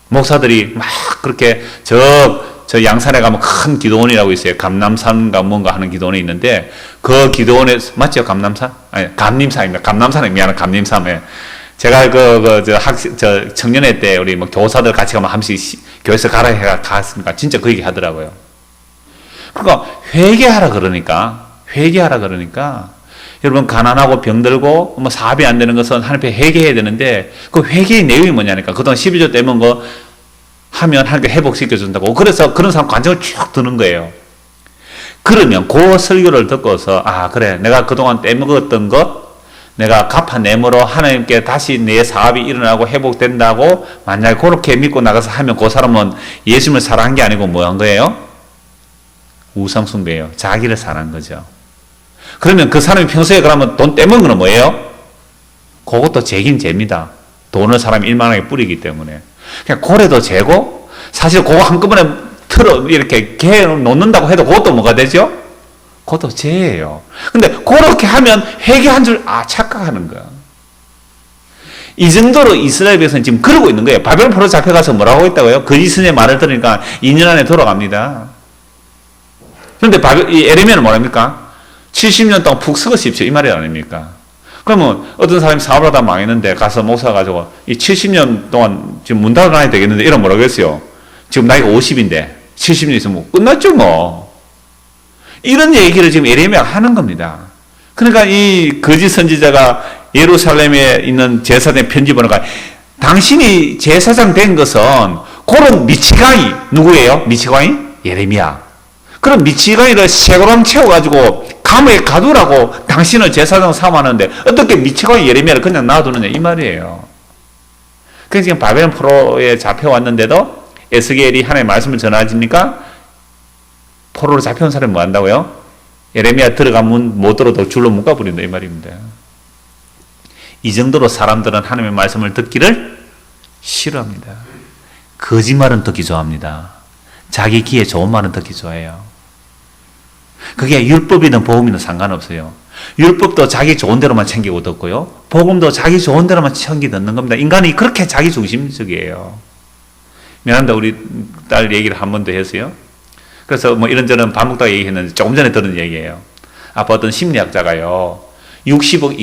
목사들이 막 그렇게 저 양산에 가면 큰 기도원이라고 있어요. 감남산가 뭔가 하는 기도원이 있는데 그 기도원에 맞죠? 감남산? 아니 감림산입니다. 감남산에 미안한 감림산에 제가 청년회 때 우리 뭐 교사들 같이 가면 한 번씩 교회에서 가라 해가 갔으니까 진짜 그 얘기 하더라고요. 그러니까 회개하라 그러니까 여러분 가난하고 병들고 뭐 사업이 안 되는 것은 하나님 앞에 회개해야 되는데 그 회개의 내용이 뭐냐니까 그동안 12조 때문 거 하면 하나님께 회복시켜 준다고. 그래서 그런 사람 관심을 쭉 드는 거예요. 그러면 그 설교를 듣고서 그래 내가 그동안 떼먹었던 것 내가 갚아내므로 하나님께 다시 내 사업이 일어나고 회복된다고 만약에 그렇게 믿고 나가서 하면 그 사람은 예수님을 사랑한 게 아니고 뭐 한 거예요? 우상숭배예요. 자기를 사랑한 거죠. 그러면 그 사람이 평소에 그러면 돈 떼먹은 건 뭐예요? 그것도 죄긴 죄입니다. 돈을 사람이 일만하게 뿌리기 때문에. 그냥 고래도 죄고 사실 그거 한꺼번에 이렇게 개 놓는다고 해도 그것도 뭐가 되죠? 그것도 죄예요. 근데 그렇게 하면 회개한 줄 착각하는 거야. 이 정도로 이스라엘 백성은 지금 그러고 있는 거예요. 바벨론 포로 잡혀가서 뭐라고 했다고요? 거짓 선지의 말을 들으니까 2년 안에 돌아갑니다. 그런데 에레미야는 뭐랍니까? 70년 동안 푹 썩으십시오. 이 말이 아닙니까? 그러면 어떤 사람이 사업을 하다 망했는데 가서 목사 가지고 이 70년 동안 지금 문 닫아놔야 되겠는데 이런 뭐라고 했어요? 지금 나이가 50인데 70년 있으면 뭐 끝났죠 뭐. 이런 얘기를 지금 에레미야가 하는 겁니다. 그러니까 이 거짓 선지자가 예루살렘에 있는 제사장에 편지 보내가 당신이 제사장 된 것은 그런 미치광이 누구예요? 미치광이? 예레미야. 그럼 미치광이를 쇠고랑 채워가지고 감옥에 가두라고 당신을 제사장 삼았는데 어떻게 미치광이 예레미야를 그냥 놔두느냐 이 말이에요. 그래서 지금 바벨론 포로에 잡혀왔는데도 에스겔이 하나님의 말씀을 전하지니까 포로로 잡혀온 사람이 뭐 한다고요? 예레미야 들어가면 못 들어도 줄로 묶어버린다 이 말입니다. 이 정도로 사람들은 하나님의 말씀을 듣기를 싫어합니다. 거짓말은 듣기 좋아합니다. 자기 귀에 좋은 말은 듣기 좋아해요. 그게 율법이든 복음이든 상관없어요. 율법도 자기 좋은 대로만 챙기고 듣고요. 복음도 자기 좋은 대로만 챙기 듣는 겁니다. 인간이 그렇게 자기 중심적이에요. 미안합니다. 우리 딸 얘기를 한 번 더 했어요. 그래서 뭐 이런저런 반복다 얘기했는데 조금 전에 들은 얘기예요. 아빠 어떤 심리학자가요. 60억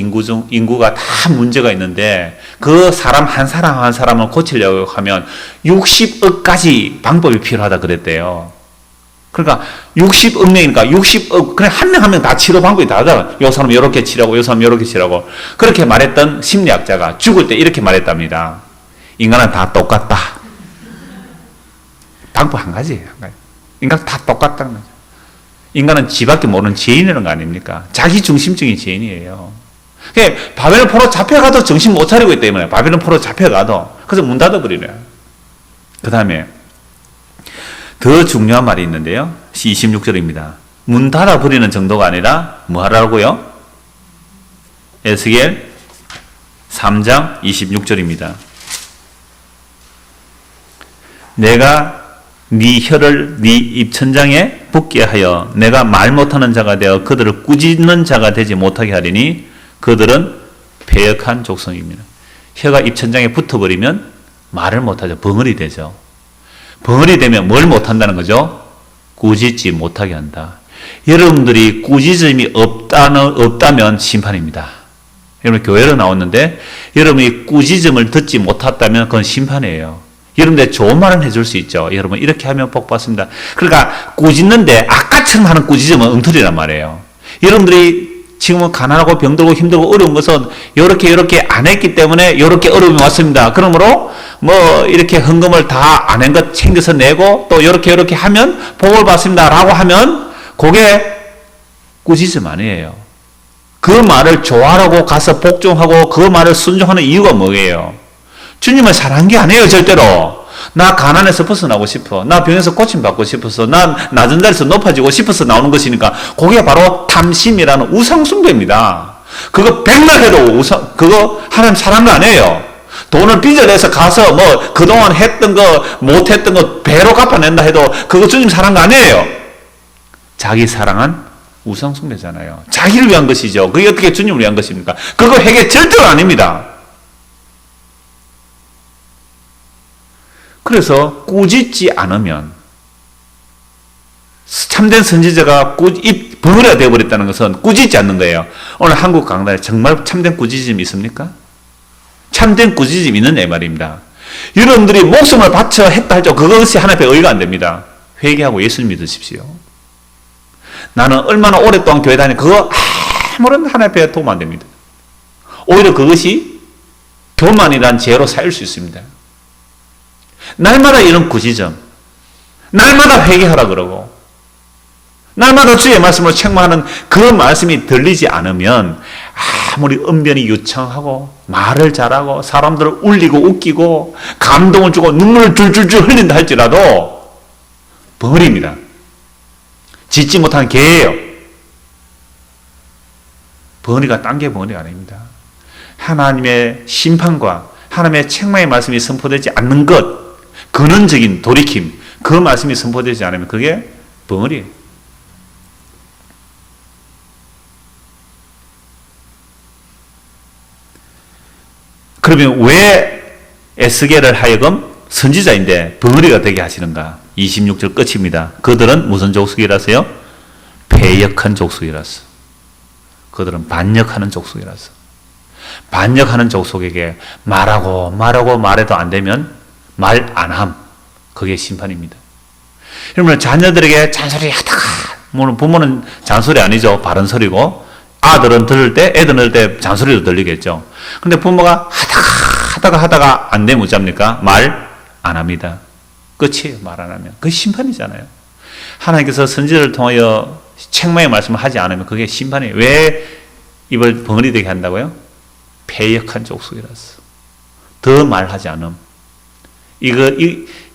인구가 다 문제가 있는데 그 사람 한 사람을 고치려고 하면 60억까지 방법이 필요하다 그랬대요. 그러니까 60억 명이니까 60억 그냥 한 명 한 명 다 치료 방법이 다르다. 요 사람 이렇게 치라고 요 사람 이렇게 치라고 그렇게 말했던 심리학자가 죽을 때 이렇게 말했답니다. 인간은 다 똑같다. 방법 한 가지. 인간 다 똑같다는 거죠. 인간은 지밖에 모르는 죄인이라는 거 아닙니까? 자기 중심적인 죄인이에요. 바벨론 포로 잡혀가도 정신 못 차리고 있기 때문에 바벨론 포로 잡혀가도 그래서 문 닫아버리래요. 그 다음에 더 중요한 말이 있는데요. 26절입니다. 문 닫아버리는 정도가 아니라 뭐 하라고요? 에스겔 3장 26절입니다. 내가 네 혀를 네 입천장에 붙게 하여 내가 말 못하는 자가 되어 그들을 꾸짖는 자가 되지 못하게 하리니 그들은 패역한 족속입니다. 혀가 입천장에 붙어버리면 말을 못하죠. 벙어리 되죠. 벙어리 되면 뭘 못한다는 거죠? 꾸짖지 못하게 한다. 여러분들이 꾸짖음이 없다면 심판입니다. 여러분 교회로 나왔는데 여러분이 꾸짖음을 듣지 못했다면 그건 심판이에요. 여러분들 좋은 말은 해줄 수 있죠. 여러분 이렇게 하면 복 받습니다. 그러니까 꾸짖는데 아까처럼 하는 꾸짖음은 엉터리란 말이에요. 여러분들이 지금은 가난하고 병들고 힘들고 어려운 것은 이렇게 안 했기 때문에 이렇게 어려움이 왔습니다. 그러므로 뭐 이렇게 헌금을 다 안 한 것 챙겨서 내고 또 이렇게 하면 복을 받습니다. 라고 하면 그게 꾸짖음 아니에요. 그 말을 좋아하고 가서 복종하고 그 말을 순종하는 이유가 뭐예요? 주님을 사랑한 게 아니에요, 절대로. 나 가난해서 벗어나고 싶어. 나 병에서 고침받고 싶어서. 나 낮은 자리에서 높아지고 싶어서 나오는 것이니까 그게 바로 탐심이라는 우상숭배입니다. 그거 백날 해도 그거 하나님 사랑한 거 아니에요. 돈을 빚어내서 가서 뭐 그동안 했던 거 못했던 거 배로 갚아낸다 해도 그거 주님 사랑한 거 아니에요. 자기 사랑한 우상숭배잖아요. 자기를 위한 것이죠. 그게 어떻게 주님을 위한 것입니까? 그거 회개 절대로 아닙니다. 그래서 꾸짖지 않으면 참된 선지자가 입 벙어리가 되어버렸다는 것은 꾸짖지 않는 거예요. 오늘 한국 강단에 정말 참된 꾸짖음이 있습니까? 참된 꾸짖음이 있는 내 말입니다. 여러분들이 목숨을 바쳐 했다 할죠. 그것이 하나님 앞에 의가 안 됩니다. 회개하고 예수를 믿으십시오. 나는 얼마나 오랫동안 교회 다니 그거 아무런 하나님 앞에 도움 안 됩니다. 오히려 그것이 교만이란 죄로 쌓일 수 있습니다. 날마다 이런 꾸짖음, 날마다 회개하라 그러고 날마다 주의 말씀으로 책망하는 그 말씀이 들리지 않으면 아무리 언변이 유창하고 말을 잘하고 사람들을 울리고 웃기고 감동을 주고 눈물을 줄줄줄 흘린다 할지라도 벙어리입니다. 짓지 못한 개예요. 벙어리가 딴 게 벙어리가 아닙니다. 하나님의 심판과 하나님의 책망의 말씀이 선포되지 않는 것, 근원적인 돌이킴, 그 말씀이 선포되지 않으면 그게 벙어리예요. 그러면 왜 에스겔을 하여금 선지자인데 벙어리가 되게 하시는가? 26절 끝입니다. 그들은 무슨 족속이라서요? 패역한 족속이라서. 그들은 반역하는 족속이라서. 반역하는 족속에게 말해도 안 되면 말 안 함. 그게 심판입니다. 여러분, 자녀들에게 잔소리 하다가, 부모는 잔소리 아니죠. 바른 소리고. 애들은 들을 때 잔소리도 들리겠죠. 근데 부모가 하다가 안 되면 어쩝니까? 말 안 합니다. 끝이에요. 말 안 하면. 그게 심판이잖아요. 하나님께서 선지자를 통하여 책망의 말씀을 하지 않으면 그게 심판이에요. 왜 입을 벙어리 되게 한다고요? 패역한 족속이라서. 더 말하지 않음.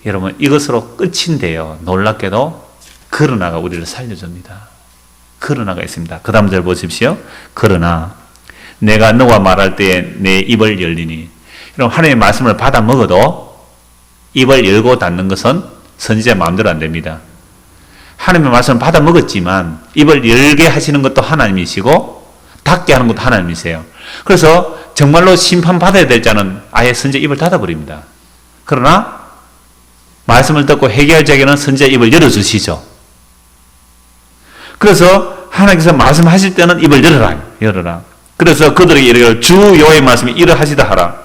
여러분, 이것으로 끝인데요. 놀랍게도 그러나가 우리를 살려줍니다. 그러나가 있습니다. 그 다음 절 보십시오. 그러나 내가 너와 말할 때에 내 입을 열리니. 여러분, 하나님의 말씀을 받아 먹어도 입을 열고 닫는 것은 선지자의 마음대로 안 됩니다. 하나님의 말씀을 받아 먹었지만 입을 열게 하시는 것도 하나님이시고 닫게 하는 것도 하나님이세요. 그래서 정말로 심판받아야 될 자는 아예 선지자 입을 닫아버립니다. 그러나 말씀을 듣고 회개할 자에게는 선지자 입을 열어주시죠. 그래서 하나님께서 말씀하실 때는 입을 열어라. 그래서 그들에게 이르기를 주 여호와의 말씀이 이러하시다 하라.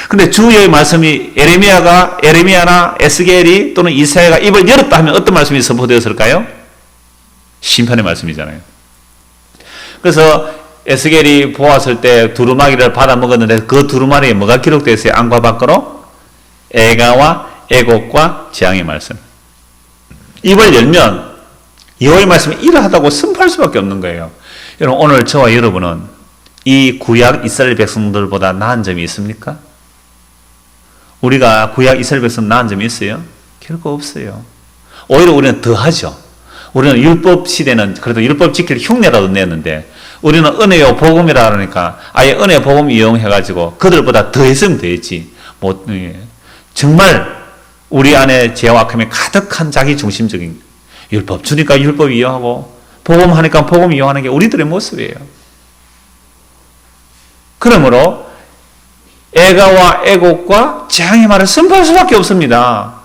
근데 주 여호와의 말씀이 에레미야나 에스겔이 또는 이사야가 입을 열었다 하면 어떤 말씀이 선포되었을까요? 심판의 말씀이잖아요. 그래서 에스겔이 보았을 때 두루마기를 받아 먹었는데 그 두루마리에 뭐가 기록되어 있어요? 안과 밖으로 애가와 애곡과 재앙의 말씀. 입을 열면 여호와의 말씀이 이러하다고 선포할 수밖에 없는 거예요. 여러분, 오늘 저와 여러분은 이 구약 이스라엘 백성들보다 나은 점이 있습니까? 우리가 구약 이스라엘 백성 나은 점이 있어요? 결코 없어요. 오히려 우리는 더하죠. 우리는 율법 시대는 그래도 율법 지킬 흉내라도 냈는데 우리는 은혜요 복음이라 그러니까 아예 은혜 복음 이용해가지고 그들보다 더 했으면 되겠지. 정말 우리 안에 죄와 악함이 가득한 자기 중심적인 율법 주니까 율법 이용하고 복음 하니까 복음 이용하는 게 우리들의 모습이에요. 그러므로 애가와 애곡과 재앙의 말을 선포할 수밖에 없습니다.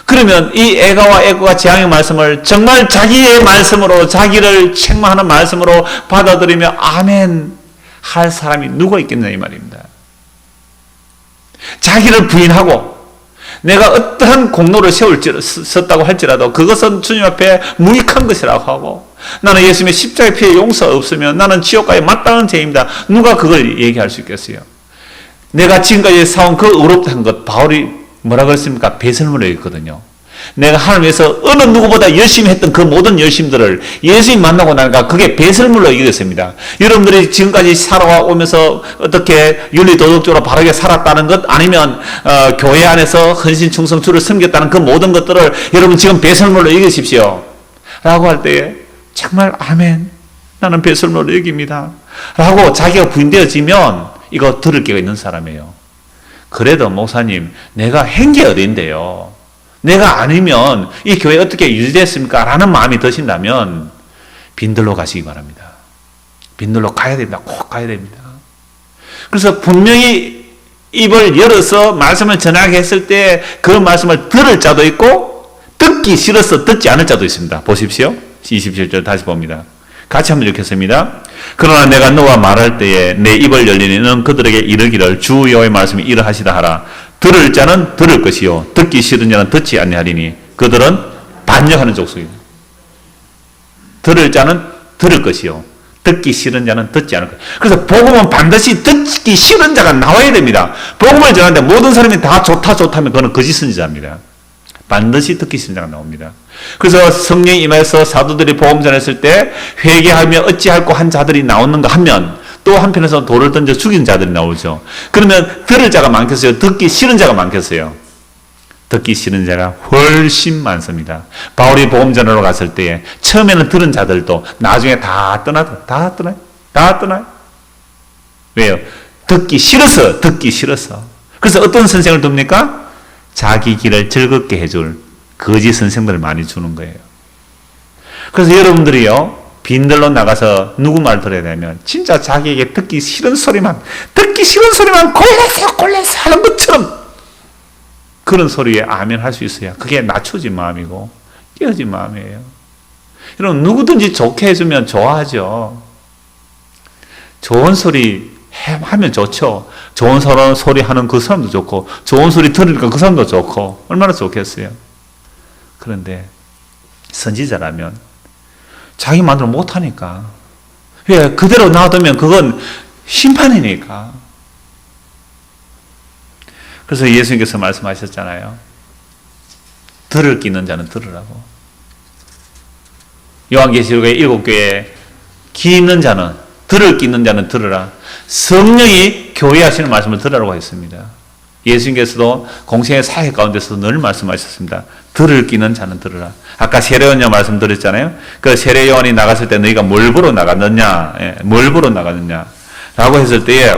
그러면 이 애가와 애곡과 재앙의 말씀을 정말 자기의 말씀으로 자기를 책망하는 말씀으로 받아들이며 아멘 할 사람이 누가 있겠느냐 이 말입니다. 자기를 부인하고 내가 어떠한 공로를 썼다고 할지라도 그것은 주님 앞에 무익한 것이라고 하고 나는 예수님의 십자가의 피에 용서 없으면 나는 지옥 가에 마땅한 죄입니다. 누가 그걸 얘기할 수 있겠어요? 내가 지금까지 사온 그 의롭다는 것 바울이 뭐라 그랬습니까? 배설물로 했거든요. 내가 하나님 위해서 어느 누구보다 열심히 했던 그 모든 열심들을 예수님 만나고 나니까 그게 배설물로 이겼습니다. 여러분들이 지금까지 살아오면서 어떻게 윤리도덕적으로 바르게 살았다는 것 아니면 교회 안에서 헌신충성 주를 섬겼다는 그 모든 것들을 여러분 지금 배설물로 이기십시오. 라고 할 때에 정말 아멘 나는 배설물로 이깁니다. 라고 자기가 부인되어지면 이거 들을 게가 있는 사람이에요. 그래도 목사님 내가 한 게 어딘데요. 내가 아니면 이 교회 어떻게 유지됐습니까? 라는 마음이 드신다면 빈들로 가시기 바랍니다. 빈들로 가야 됩니다. 꼭 가야 됩니다. 그래서 분명히 입을 열어서 말씀을 전하게 했을 때 그 말씀을 들을 자도 있고 듣기 싫어서 듣지 않을 자도 있습니다. 보십시오. 27절 다시 봅니다. 같이 한번 읽겠습니다. 그러나 내가 너와 말할 때에 내 입을 열리니 너는 그들에게 이르기를 주 여호와의 말씀이 이러하시다 하라. 들을 자는 들을 것이요 듣기 싫은 자는 듣지 아니하리니 그들은 반역하는 족속이다. 들을 자는 들을 것이요 듣기 싫은 자는 듣지 않을 것. 그래서 복음은 반드시 듣기 싫은 자가 나와야 됩니다. 복음을 전하는데 모든 사람이 다 좋다 좋다면 그거는 거짓 선지자입니다. 반드시 듣기 싫은 자가 나옵니다. 그래서 성령이 임해서 사도들이 복음 전했을 때 회개하며 어찌할꼬 한 자들이 나오는가 하면 또 한편에서 돌을 던져 죽인 자들이 나오죠. 그러면 들을 자가 많겠어요? 듣기 싫은 자가 많겠어요? 듣기 싫은 자가 훨씬 많습니다. 바울이 복음 전하러 갔을 때에 처음에는 들은 자들도 나중에 다 떠나요. 왜요? 듣기 싫어서. 그래서 어떤 선생을 둡니까? 자기 길을 즐겁게 해줄 거짓 선생들을 많이 주는 거예요. 그래서 여러분들이요, 빈들로 나가서 누구 말 들어야 되면 진짜 자기에게 듣기 싫은 소리만 골라서 하는 것처럼 그런 소리에 아멘 할 수 있어야 그게 낮춰진 마음이고 깨어진 마음이에요. 여러분, 누구든지 좋게 해주면 좋아하죠. 좋은 소리 하면 좋죠. 좋은 소리 하는 그 사람도 좋고 좋은 소리 들으니까 그 사람도 좋고 얼마나 좋겠어요. 그런데 선지자라면 자기 마음대로 못하니까, 왜? 그대로 놔두면 그건 심판이니까. 그래서 예수님께서 말씀하셨잖아요. 들을 끼 있는 자는 들으라고. 요한계시록의 7교회에 귀 있는 자는, 들을 끼 있는 자는 들으라. 성령이 교회 하시는 말씀을 들으라고 했습니다. 예수님께서도 공생의 사회 가운데서 늘 말씀하셨습니다. 들을 끼 있는 자는 들으라. 아까 세례요한냐 말씀드렸잖아요. 그 세례요한이 나갔을 때 너희가 뭘 보러 나갔느냐, 뭘 보러 나갔느냐 라고 했을 때에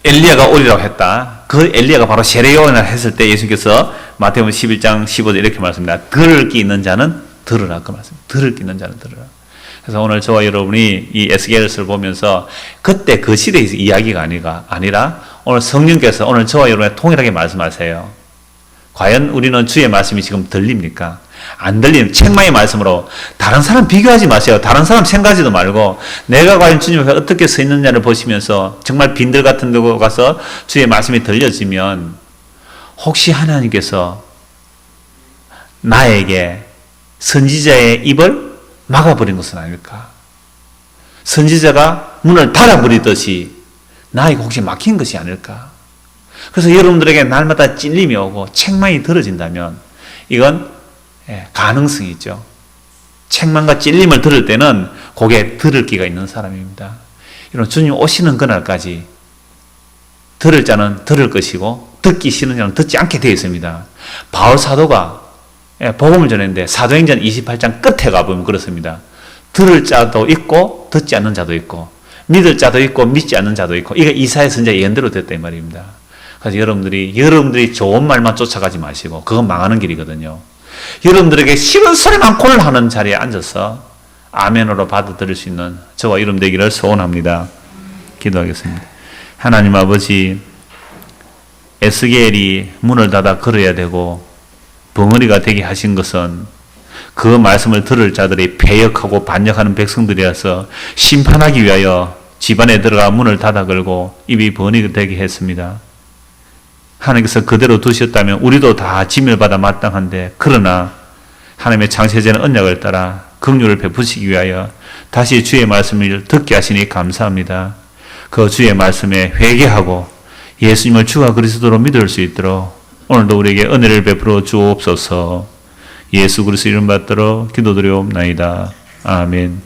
엘리야가 오리라고 했다. 그 엘리야가 바로 세례요한을 했을 때 예수님께서 마태복음 11장 15절 이렇게 말씀합니다. 들을 끼 있는 자는 들으라. 그 말씀. 들을 끼 있는 자는 들으라. 그래서 오늘 저와 여러분이 이 에스겔을 보면서 그때 그 시대의 이야기가 아니라 오늘 성령께서 오늘 저와 여러분에 통일하게 말씀하세요. 과연 우리는 주의 말씀이 지금 들립니까? 안 들리는 책망의 말씀으로 다른 사람 비교하지 마세요. 다른 사람 생각하지도 말고 내가 과연 주님 앞에 어떻게 서 있느냐를 보시면서 정말 빈들 같은 데 가서 주의 말씀이 들려지면 혹시 하나님께서 나에게 선지자의 입을 막아버린 것은 아닐까? 선지자가 문을 닫아버리듯이 나에게 혹시 막힌 것이 아닐까? 그래서 여러분들에게 날마다 찔림이 오고 책망이 들어진다면 이건 가능성이 있죠. 책망과 찔림을 들을 때는 그게 들을 기가 있는 사람입니다. 여러분, 주님 오시는 그날까지 들을 자는 들을 것이고 듣기 싫은 자는 듣지 않게 되어 있습니다. 바울 사도가 복음을 전했는데 사도행전 28장 끝에 가보면 그렇습니다. 들을 자도 있고 듣지 않는 자도 있고 믿을 자도 있고 믿지 않는 자도 있고 이게 이사야 선지자의 예언대로 됐다 이 말입니다. 그래서 여러분들이 좋은 말만 쫓아가지 마시고 그건 망하는 길이거든요. 여러분들에게 싫은 소리만 골라하는 자리에 앉아서 아멘으로 받아들일 수 있는 저와 여러분 되기를 소원합니다. 기도하겠습니다. 하나님 아버지, 에스겔이 문을 닫아 걸어야 되고 벙어리가 되게 하신 것은 그 말씀을 들을 자들이 패역하고 반역하는 백성들이어서 심판하기 위하여 집안에 들어가 문을 닫아 걸고 입이 번이 되게 했습니다. 하나님께서 그대로 두셨다면 우리도 다 진멸받아 마땅한데, 그러나 하나님의 창세전의 언약을 따라 긍휼을 베푸시기 위하여 다시 주의 말씀을 듣게 하시니 감사합니다. 그 주의 말씀에 회개하고 예수님을 주가 그리스도로 믿을 수 있도록 오늘도 우리에게 은혜를 베풀어 주옵소서. 예수 그리스도 이름 받들어 기도드리옵나이다. 아멘.